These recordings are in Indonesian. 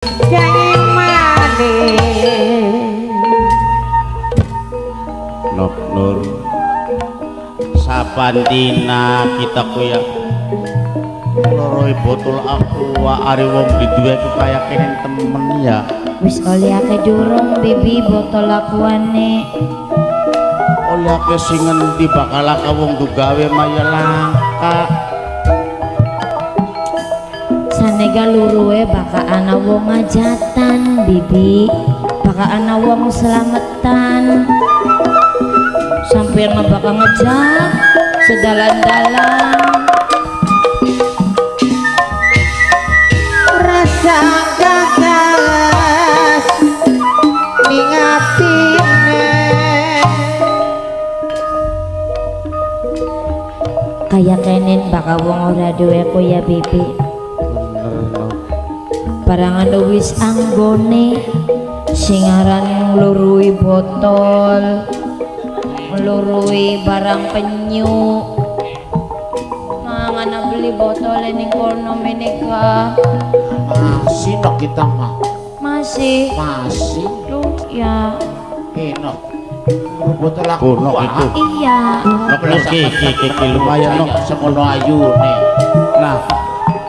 Jangan mati Nok Nur sapandina kita kuya loroi botol aku ari wong diduwe ku kaya kenen temen ya wis oleh ake durung bibi botol akuane oleh ake sing ngendi bakal aka wong gawe maya langka sanega luruwe baka ana wong ngajatan bibi baka ana wong selametan sampai bakal ngejak sedalan-dalan rasa gagas ningatine kayak kenen baka wong ora duwe ku ya bibi barangan wis anggone sing aran nglurui botol nglurui barang penyu mangan beli botol ning kono meneka masih nok kita mah masih lu ya nok botol aku nok itu iya nok ki lumayan nok semono ayune nah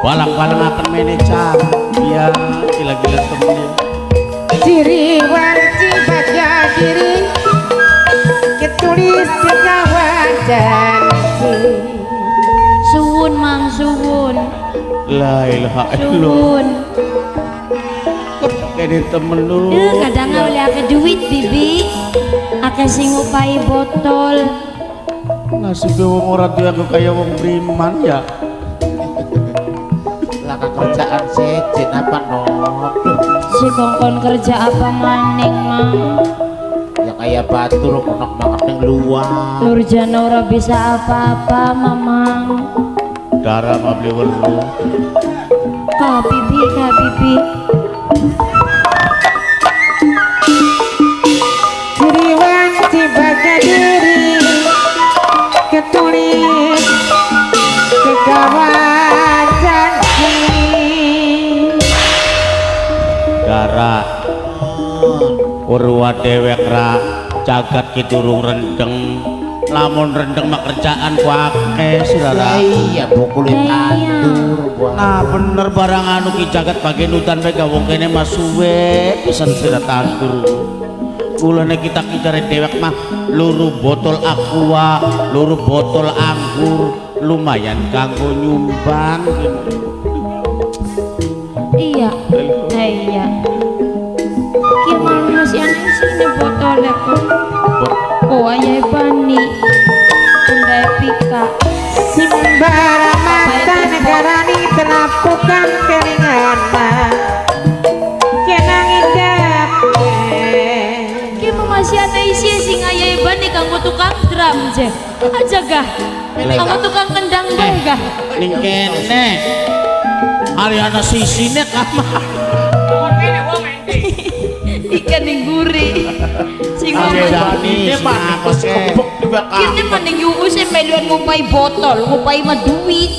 balang-balang akan manajer ya gila-gila temennya ciri wanci baca diri ketulis sekawan janji suwun mang suwun la ilaha illallah suwun kene temen lu kadang oleh ake duit bibi ake sing ngupai botol nasib wong ora duwe aku kaya wong priman ya laka kerjaan sejen apa nok si kongkon kerja apa maning mang ya kayak batur nok banget yang luar Nurjana ora bisa apa-apa mamang darah mah beli weru kak bibi ciri wanci baca diri ketulis sekawan janji darah urwa dewek ra jagat kidurung rendeng lamun rendeng mah kerjaan ku akeh sirara iya bukulit tandur nah bener barang anu ki jagat bagian udan mega wong kene mah suwe pisan sira tandur kulane kita kicare dewek mah luru botol aqua luru botol anggur lumayan kanggo nyumbang iya gimana masih aneh sini botol aku oh ayah bani bunda pika simbara mata negara ini terlapukan keringan kenang indap gimana masih aneh isi sing ayah bani kanggo tukang drum je aja gah kanggo tukang kendang bae gah ning kene Ariana sisine kamar ikan yang gurih sing Jani apa sih kini mending yuku sih meluan ngupai botol ngupai mah duit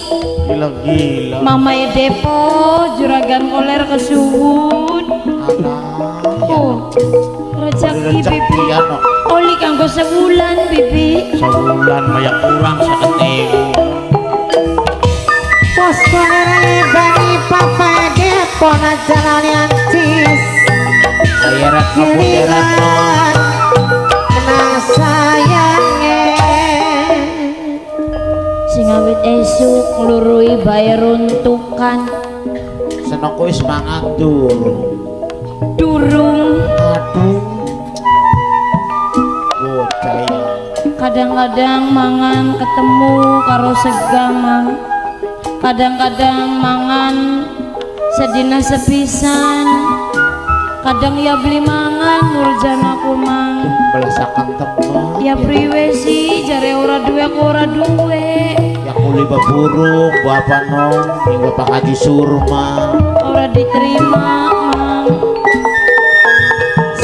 gila mama ya depo juragan koler kesuwun oh rezeki bibi oli kanggo sebulan bibi sebulan maya kurang 1.000 pos kolerane bani papa depo na jalan yang cis daerah kabupaten kenang sayangnya sing awit esuk nglurui bae runtukan seneng wis mangan durung aduh bocah kadang-kadang mangan ketemu karo segang mang kadang-kadang mangan sedina sepisan kadang ya beli mangan Nurjana ku mang belasakan temen ya priwe sih jare ora duwe aku ora duwe ya kuli baburuk bapak nong yang bapak haji surma ora diterima mang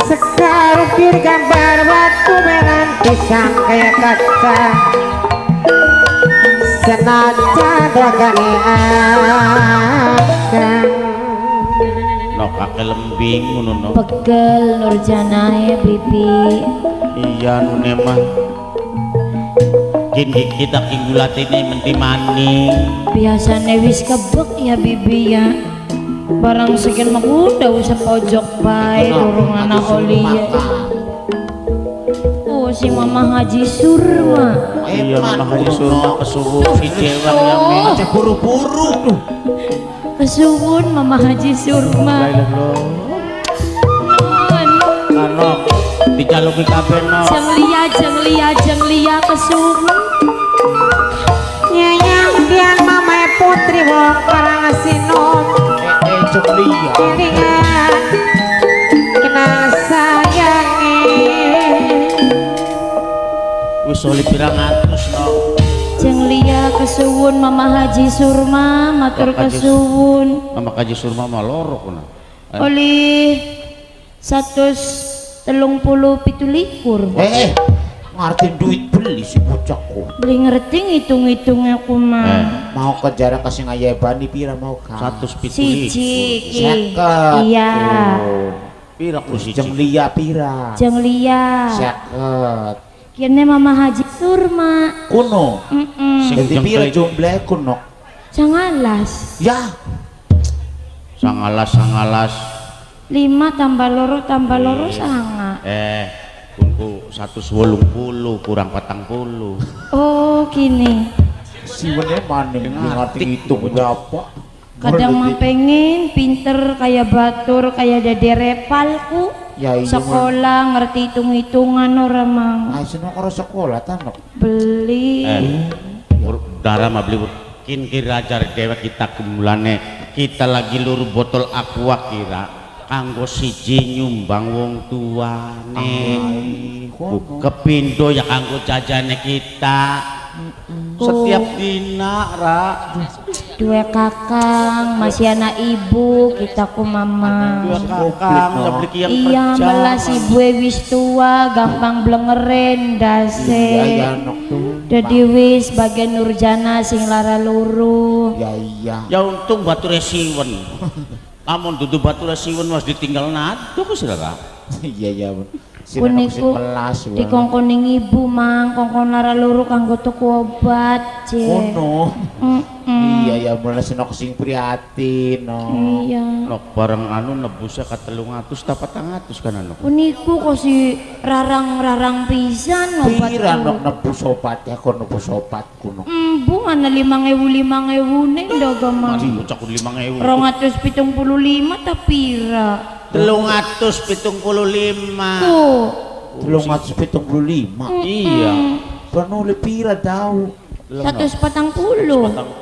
sekarukir gambar batu menan pisang kayak kaca senajan dagane akan nok kakek lembing ngono no. Pegel Nurjana bibi. Iya nune mah kini kita kinggulat ini menti maning Biasanya wis kebek ya bibi ya. Barang sekian mah udah usah pojok bae durung anak oli ya. Oh si Mama Haji Surma. iya mah Haji Surma kesuwun si cewek yang Aja buru-buru tuh. Kesuwun Mama Haji Surma. kanok dicaluki kabeh no Jeng lia kesuwun. Nyayang dian mama putri wong Parangasinom Ceklia. Kelingan kenal sayange wis oli pirang atus no. Jeng lia kesuwun Mama Haji Surma matur Haji kesuwun. Mama Haji Surma mah loro kuna Oli 137 Ngartin duit beli si bocahku. beli ngerti ngitung-ngitungnya aku mah. Mau ke jarak kasih ngayebani pira mau kan? 170 Siji ki. Seket. Iya. pira ku siji Jeng lia pira. Jeng lia. Seket. Kene Mama Haji Surma. Kuno. Mm-mm. Jadi Jeng pira keli- jumlah kuno. Sangalas. Ya. sangalas 5 tambah loro sanga. kunku 180 kurang 40 Oh gini. Si wene maning ngerti hitung berapa. Kadang mah pengen pinter kayak batur kayak dede repalku. Ya iya. Sekolah ngerti hitung-hitungan orang mang. Ay seneng karo sekolah tanok. Beli. darah mah beli kin kira ajar dewek kita kumulane kita lagi luru botol aqua kira kanggo siji nyumbang wong tuane kepindo ya kanggo jajane kita setiap dina ra Dua kakang masih anak ibu kita ku mama. dua kakang ya beli yang Iya kerja melas ibu wis tua gampang blengeren dase. Iya nok tuh. Jadi wis bagian Nurjana sing lara luru. Ya iya. ya untung batu resiwen namun dudu batu resiwen was ditinggal nado ku saudara Iya iya. Si Kuniku kelas. dikongkoning ibu mang kongkon lara luru kanggo tuku obat je. Kono. Mm-mm. Iya ya mulai senok sing prihatin no. Iya. nok bareng anu nebusnya ka 300 ta 400 kan anu Kuniku kok si rarang pisan obat. Pira nok nebus obat ya kon nebus obat kuno. Bu ana 5.000 ning daga mah. masih bocah ku 5.000 275 ta pira? 375 Tuh. 375. iya Penuli pira tahu. 140.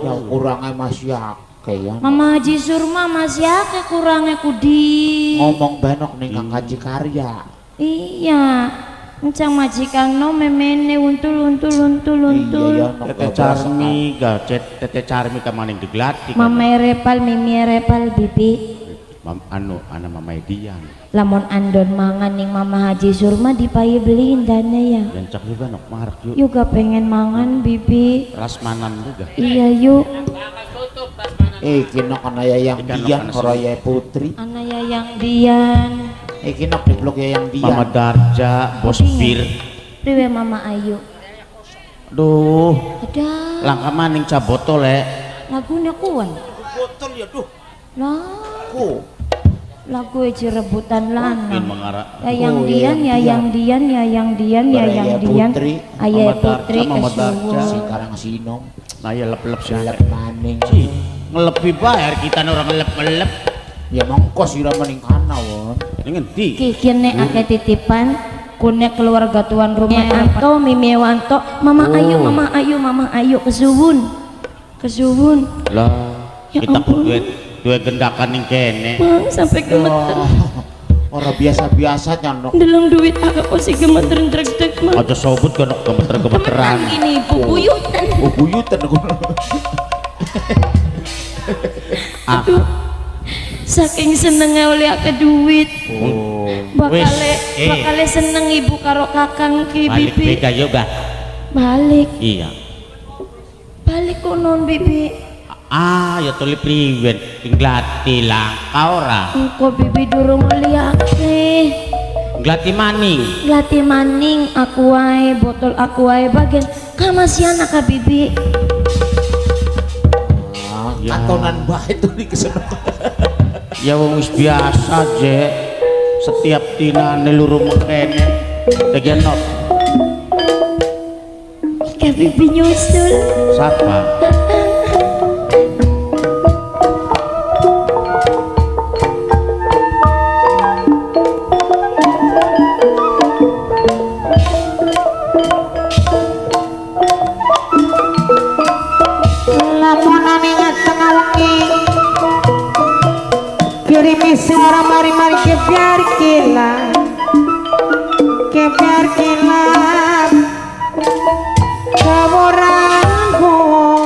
Yang kurangnya masih akeh ya. Mama Haji Surma masih akeh kurangnya kudi. Ngomong benok nih Kang Haji Karya. Iya. Encang majikan no memene untul. Iya ya nok Tete Carmi ga Tete Carmi ka maning diglati Mama repal mimi repal bibi. anu ana Mama Edian Lamun andon mangan ning Mama Haji Surma dipayi beliin dana ya. yang cak juga nok marak yuk Juga pengen mangan bibi. rasmanan juga Iya yuk. Kinok ana Yayang Ikan Dian nok karo Yaya Putri. Ana Yayang Dian. Kinok di blok Yayang Dian. Mama Darja Bos Bir Priwe Mama Ayu. duh Ada langka maning ca botol lagunya kuan. Botol ya duh. Lah, Ku. lagu aja rebutan ingin lanang. mengarah Yayang Oh, Dian, Yayang Yayang Dian, Yayang Dian. Putri. Ayah Mama Putri Darja, Mama Darja. kesuwun. Sekarang sinom. nah ya lep-lep sih Selep maning. ngelepi bayar kita orang ngelep-ngelep Ya mongkos ira maning kana won. dengan di Ki kene ake titipan kunek keluarga tuan rumah Anto, Mimi Wanto, Mama Ayu kesuwun. lah Ya kita ampun. dua gendakan ning kene Mang sampai gemeter. Orang biasa-biasa nyanok. Deleng duit aku sih gemeter dreg-dreg mang. aja sobut kan gemeter-gemeteran Ini bubuyutan. Oh buyutan kuno. Aduh. Saking senengnya oleh ake duit. Oh. Bakale seneng ibu karo kakang ki balik bibi. bega juga Balik iya kok non bibi. Ya tuli priwen nglati langka ora. Engko bibi durung liake. Nglati maning. Nglati maning aku wae botol aku wae bagian kamasian ka bibi. Ya. Katonan bae tuh di kesana. Ya wong wis biasa je. Setiap dinane luru mengkene. Bagian not. Ka bibi nyusul. Siapa? Kirimi suara mari-mari ke biar kilap keborang-borang.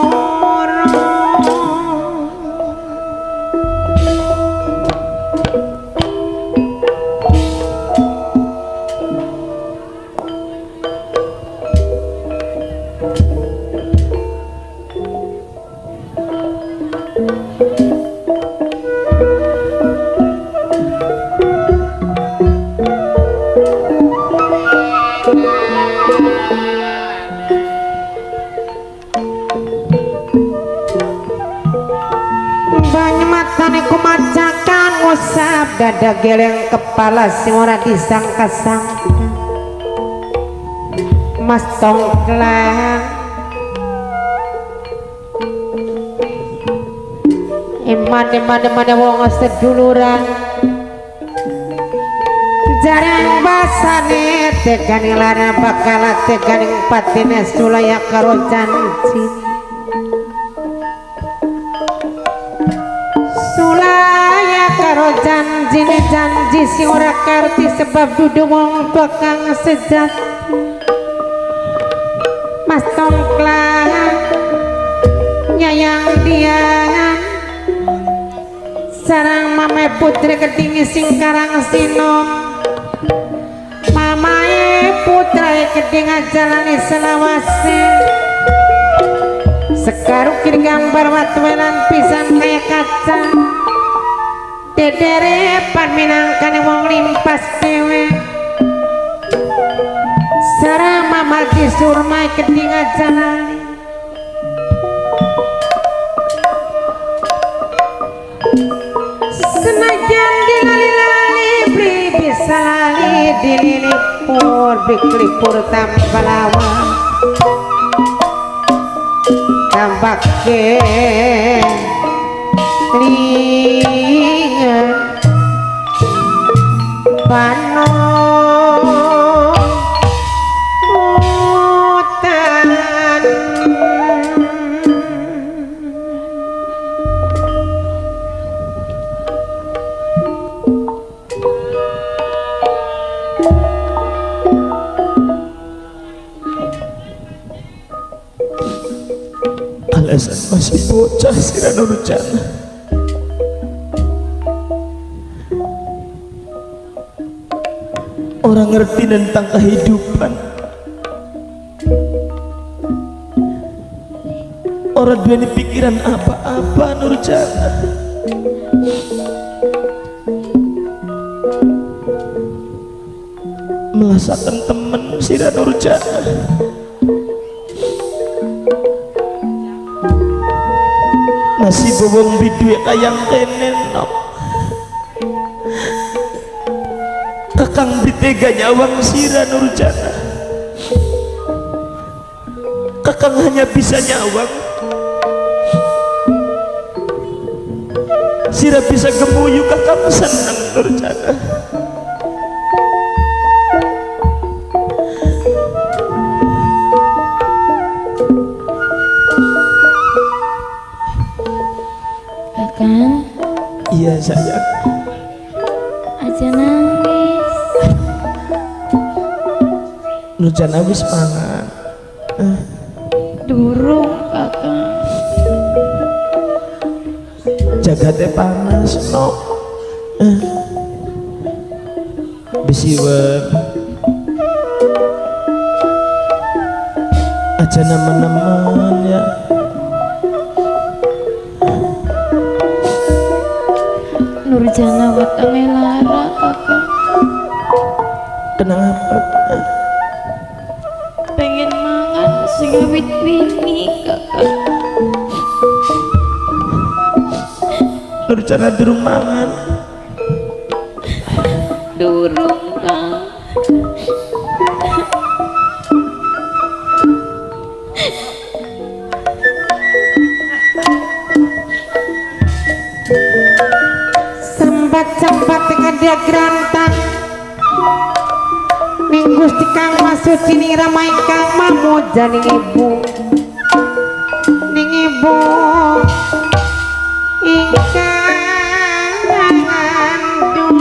Usap dada geleng kepala sing ora disangka-sangka. Mas Tongklang emane wong seduluran jarang basane teganing lara bakal teganing patine sulaya karo janji karo janji sing ora karti sebab dudu wong bakang sejati. Mas Tongklang nyayang diangan sarang mame putri kedingi sing karang sino mamae putra keding jalani selawase sekaruk kiri gambar watwelan pisan kaya kaca dederepan minangkane wong limpas dewe sarang mama disurmai keding jalani senajan dilali-lali beli bisa lali dililipur biklipur tanpa lawan tambak ke lingan panon hutan alasan masih bocah Sira Nurjana orang ngerti tentang kehidupan orang duweni pikiran apa-apa Nurjana melasakan temen Sira Nurjana nasi bobong biduit ayam kenen nok kakang ditega nyawang Sira Nurjana kakang hanya bisa nyawang Sira bisa gemuyu kakang senang Nurjana kakang iya sayang aja nangis Nurjana wis mangan durung kakang jagate panas no bisiwen aja nemen-nemen ya Nurjana wetenge lara kakak. Kenapa? Pengen mangan sing awit wingi kakak. Nurjana durung mangan. Durung kang. Sambat dia grantan ning Gusti Kang Masudi ning ramai Kang Mamuja ning ibu ingkang ngandung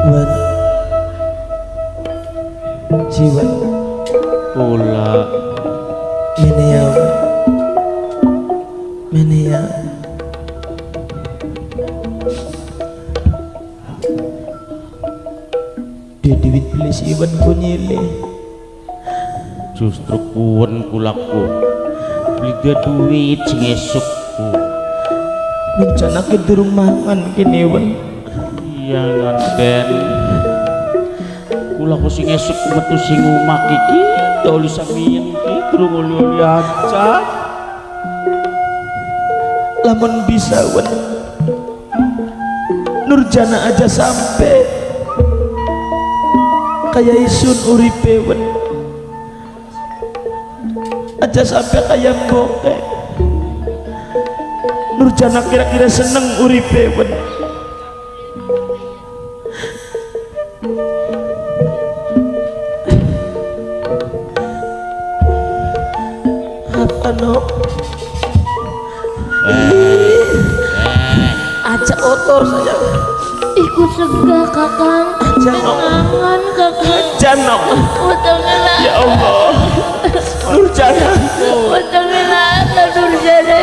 Wan jiwa Kula Menea dia duit beli si Iwan kunyile justru kuwen kulaku beli duit sing esukku rencana ke durung mangan kini Iwan. iya nganten kulaku sing esuk metu sing omah iki oli sampeyan iki durung oli-oli aja Lamun bisa Wan Nurjana aja sampai kayak isun uripe Wan aja sampai kayak ngoke Nurjana kira-kira seneng uripe Wan apa no aja otor saja Ikut sega kakang. Jangan kakang. Janok Utangelah. ya Allah Nurjana Utangelah Nurjana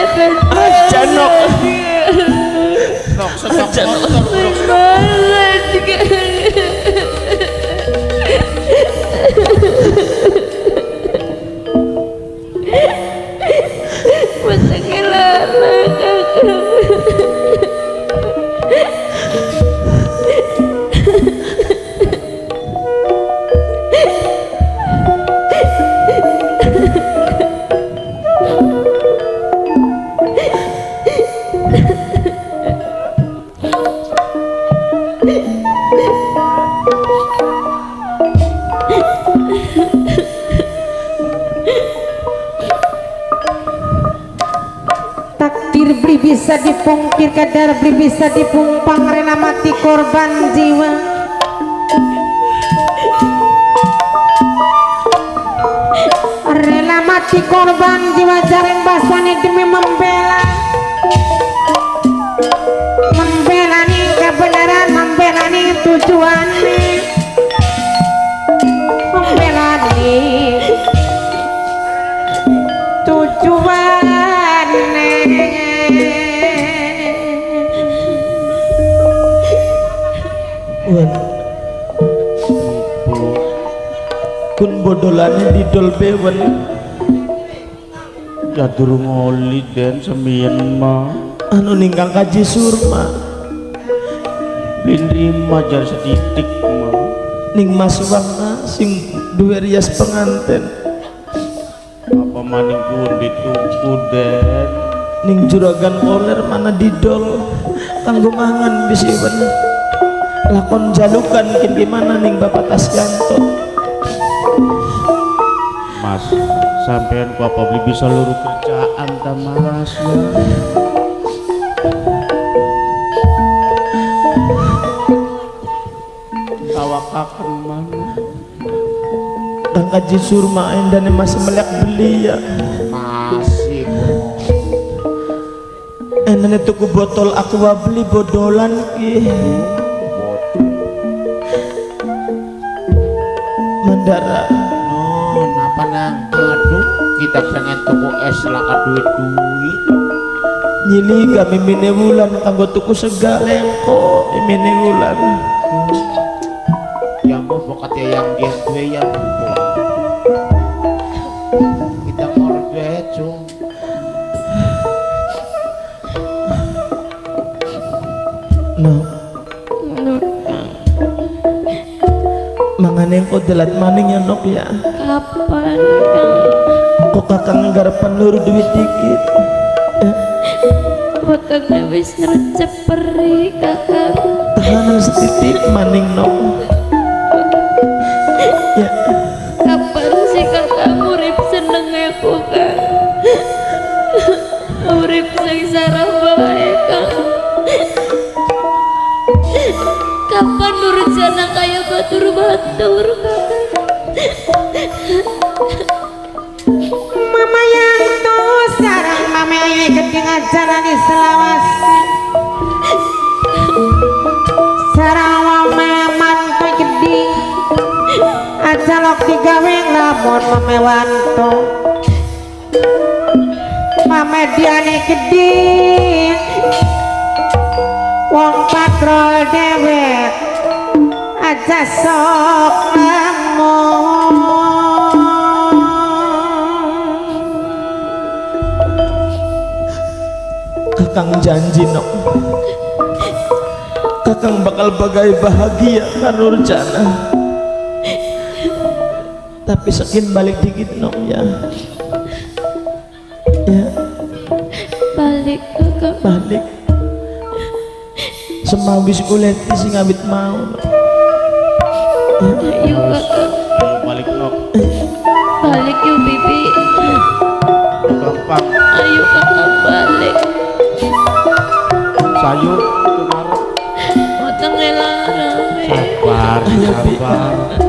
Janok nok setok motor Utangelah kakang. takdir beli bisa dipungkir, kadar beli bisa dipumpang, rela mati korban jiwa. Rela mati korban jiwa jaring basane demi membela nih kebenaran, membela nih tujuan nih, membela nih tujuan Wan kun bodolane didol bewen ya durung oli den semien mah anu ninggal kaji surma lindrima jar setitik mah ning mas wangna sing duwe rias penganten apa maning pun dituku den ning juragan oler mana didol kanggo mangan bisi wan lakon jalukan kin gimana ning Bapak Tasyanto mas sampean ku apa beli bisa luru kerjaan ta mas ya tawakaken mana dan kaji surma endane masih melek beli ya masih endane tuku botol aqua beli bodolan ki mandara non apa nang aduh kita pengen tuku es laka duit nyili kami mine wulan kanggo tuku sega lengko mine wulan yang mau pokoknya yang dia gue yang kita mau duit cung No. Mangane ko dalat maning ya nok ya. Kapan Kang? Kok kakang garapan nur duit dikit. Wetenge wis nrecep perih Kakang. Tahanan setitik maning nok. Ya. Kapan sih Kakang urip seneng aku Kang? Urip sengsara bae Kang. Kapan nurjana kaya batur-batur Kakang? mama yang tuh sarang mama yang keting ajaran selawasi sarang mama mantu geding aja lok digawe lamun mama wanto mama diane geding wong patrol dewek aja sok lamun. Kakang janji nok. Kakang bakal bagai bahagia kan Nurjana. Tapi sekin balik dikit nok ya. Ya. Balik Kakang. Balik. Semawis kuleti sing awit mau. Ayo Kakang. Balik nok. Balik yuk Bibi. Gampang. Ayo Kakang balik. Sayur itu ngarep. Otong elarang. Sabar, sabar.